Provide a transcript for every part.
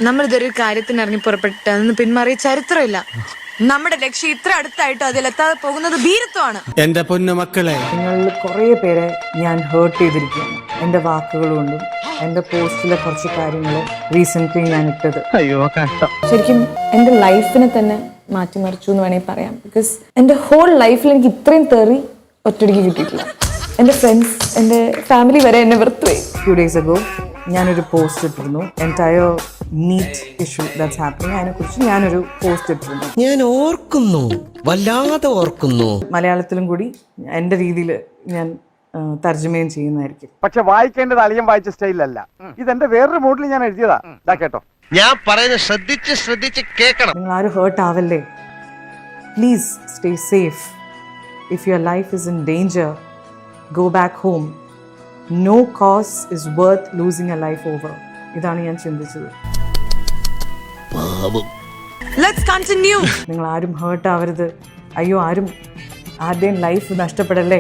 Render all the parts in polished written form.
നമ്മളിതൊരു കാര്യത്തിന് ഇറങ്ങി പുറപ്പെട്ടെന്ന് പിന്മാറിയ ചരിത്രമില്ല. നമ്മുടെ ലക്ഷ്യം ഇത്ര അടുത്തായിട്ട് അതിലെത്താതെ പോകുന്നത് ഭീരത്വമാണ്. എന്റെ പൊന്നു മക്കളെ, നിങ്ങളിൽ കുറേ പേരെ ഞാൻ ഹേർട്ട് ചെയ്തിരിക്കുകയാണ് എൻ്റെ വാക്കുകൾ കൊണ്ടും എൻ്റെ പോസ്റ്റിലെ കുറച്ച് കാര്യങ്ങൾ റീസെൻ്റ്ലി ഞാൻ ഇട്ടത്. അയ്യോ കഷ്ടം. ശരിക്കും എൻ്റെ ലൈഫിനെ തന്നെ മാറ്റിമറിച്ചു എന്ന് വേണമെങ്കിൽ പറയാം. ബിക്കോസ് എൻ്റെ ഹോൾ ലൈഫിൽ എനിക്ക് ഇത്രയും തെറി ഒറ്റയടിക്ക് കിട്ടിയിട്ടില്ല. എൻ്റെ ഫ്രണ്ട്സ്, എൻ്റെ ഫാമിലി വരെ എന്നെ വെറുത്തുപോയി. ഫ്യൂ ഡേയ്സ് അഗോ ഞാനൊരു പോസ്റ്റ് ഇട്ടിരുന്നു. Entire NEET issue that's happening, അതിനെക്കുറിച്ച് ഞാനൊരു പോസ്റ്റ് ഇട്ടിരുന്നു. ഞാൻ ഓർക്കുന്നു, വല്ലാതെ ഓർക്കുന്നു. മലയാളത്തിലും കൂടി എൻ്റെ രീതിയിൽ ഞാൻ തർജ്ജമയും ചെയ്യുന്നതായിരിക്കും. പക്ഷെ വായിക്കേണ്ടത് അളിയൻ വായിച്ച സ്റ്റൈലല്ല. ഇതെന്റെ വേറൊരു മൂഡിൽ ഞാൻ എഴുതിയതാ. ഇതാ കേട്ടോ, ഞാൻ പറയുന്നത് ശ്രദ്ധിച്ച് കേൾക്കണം. നിങ്ങൾ ആരും ഹേർട്ട് ആവല്ലേ. Please stay safe. If your life is in danger, go back home. No cause is worth losing a life over. ഇതാണ് ഞാൻ ചിന്തിച്ചത്. Let's continue. നിങ്ങൾ ആരും ഹേർട്ട് ആവരുത്. അയ്യോ, ആരുടെയും ലൈഫ് നഷ്ടപ്പെടല്ലേ.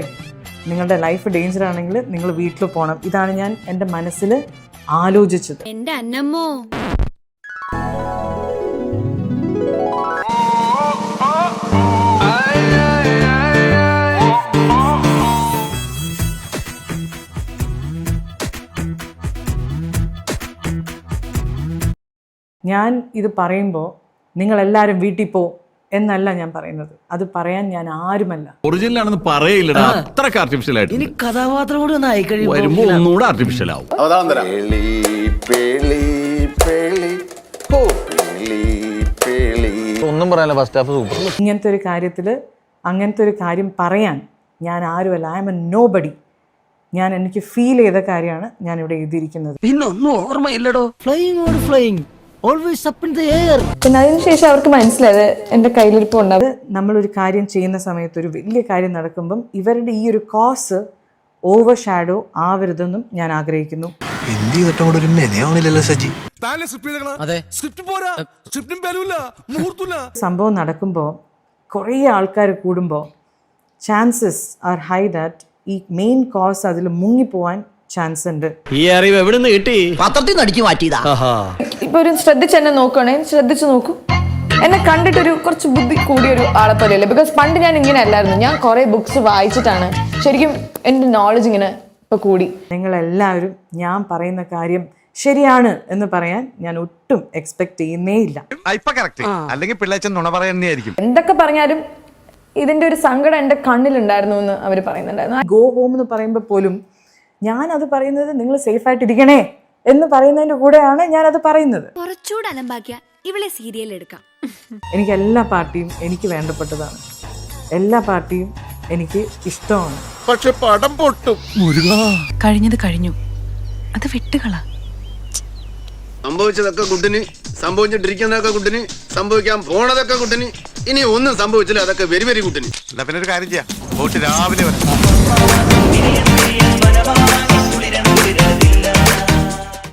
നിങ്ങളുടെ ലൈഫ് ഡേഞ്ചർ ആണെങ്കിൽ നിങ്ങൾ വീട്ടിൽ പോകണം. ഇതാണ് ഞാൻ എൻ്റെ മനസ്സിൽ ആലോചിച്ചത്. എന്റെ അന്നമ്മോ, ഞാൻ ഇത് പറയുമ്പോൾ നിങ്ങളെല്ലാവരും വീട്ടിൽ പോ എന്നല്ല ഞാൻ പറയുന്നത്. അത് പറയാൻ ഞാൻ ആരുമല്ല. ഒറിജിനൽ ആണെന്ന് പറയില്ലടാ, അത്രക്ക് ആർട്ടിഫിഷ്യൽ ആയിട്ട്. ഇനി കഥാപാത്രം കൂടി ഒന്ന് വരുമ്പോ ഒന്നുകൂടെ ആർട്ടിഫിഷ്യൽ ആവും. ഒന്നും പറയാനില്ല. First half super. ഇങ്ങനത്തെ ഒരു കാര്യത്തിൽ അങ്ങനത്തെ ഒരു കാര്യം പറയാൻ ഞാൻ ആരുമല്ല. I am a nobody. എനിക്ക് ഫീൽ ചെയ്ത കാര്യമാണ് ഞാൻ ഇവിടെ എഴുതിയിരിക്കുന്നത്. പിന്നൊന്നും ഓർമ്മയില്ലടോ. Flying or flying, always up in the air. പിന്നെ അതിനുശേഷം അവർക്ക് മനസ്സിലായത് എൻ്റെ കയ്യിലിരിപ്പുണ്ട്. അത് നമ്മളൊരു കാര്യം ചെയ്യുന്ന സമയത്ത്, ഒരു വലിയ കാര്യം നടക്കുമ്പം ഇവരുടെ ഈ ഒരു കോസ് ഓവർ ഷാഡോ ആവരുതെന്നും ഞാൻ ആഗ്രഹിക്കുന്നു. സംഭവം നടക്കുമ്പോൾ കുറേ ആൾക്കാർ കൂടുമ്പോൾ ചാൻസസ് ആർ ഹൈ ദാറ്റ് ഈ മെയിൻ കോസ് അതിൽ മുങ്ങിപ്പോവാൻ ചാൻസ് ഉണ്ട്. ഈ അറിവ് എവിടെ നിന്ന് കിട്ടി? പത്രത്തിൽ നിന്ന് അടിച്ചു മാറ്റിയതാ. ഇപ്പൊ ഒരു ശ്രദ്ധിച്ച് എന്നെ നോക്കുകയാണെങ്കിൽ ശ്രദ്ധിച്ചു നോക്കൂ. എന്നെ കണ്ടിട്ടൊരു കുറച്ച് ബുദ്ധി കൂടിയൊരു ആളെ പോലെയല്ലേ. ബിക്കോസ് പണ്ട് ഞാൻ ഇങ്ങനെ അല്ലായിരുന്നു. ഞാൻ കുറെ ബുക്സ് വായിച്ചിട്ടാണ് ശരിക്കും എൻ്റെ നോളജ് ഇങ്ങനെ ഇപ്പൊ കൂടി. നിങ്ങളെല്ലാവരും ഞാൻ പറയുന്ന കാര്യം ശരിയാണ് എന്ന് പറയാൻ ഞാൻ ഒട്ടും എക്സ്പെക്ട് ചെയ്യുന്നേ ഇല്ല. അല്ലെങ്കിൽ പിള്ളേച്ചൻ നുണ പറയുന്നതായിരിക്കും. എന്തൊക്കെ പറഞ്ഞാലും ഇതിന്റെ ഒരു സങ്കടം എൻ്റെ കണ്ണിലുണ്ടായിരുന്നു എന്ന് അവർ പറയുന്നുണ്ടായിരുന്നു. ഗോ ഹോം എന്ന് പറയുമ്പോൾ പോലും ഞാനത് പറയുന്നത് നിങ്ങൾ സേഫായിട്ടിരിക്കണേ എന്ന് പറയുന്നതിൻ്റെ കൂടെയാണ് ഞാനത് പറയുന്നത്. കുറച്ചുകൂടെ അലമ്പാക്കിയ ഇവളെ സീരിയൽ എടുക്കാം. എനിക്ക് എല്ലാ പാർട്ടിയും എനിക്ക് വേണ്ടപ്പെട്ടതാണ്. എല്ലാ പാർട്ടിയും എനിക്ക് ഇഷ്ടമാണ്. പക്ഷെ പടം പൊട്ടും. കഴിഞ്ഞത് കഴിഞ്ഞു, അത് വിട്ടുകള. സംഭവിച്ചതൊക്കെ കുട്ടിന്, സംഭവിച്ചിട്ടിരിക്കുന്നതൊക്കെ കുട്ടിന്, സംഭവിക്കാൻ പോണതൊക്കെ കുട്ടിന്. ഇനി ഒന്നും സംഭവിച്ചില്ല, അതൊക്കെ വെരി വെരി കുട്ടിന്. എന്നാ പിന്നെ ഒരു കാര്യം ചെയ്യാം, പോയിട്ട് രാവിലെ വരാം.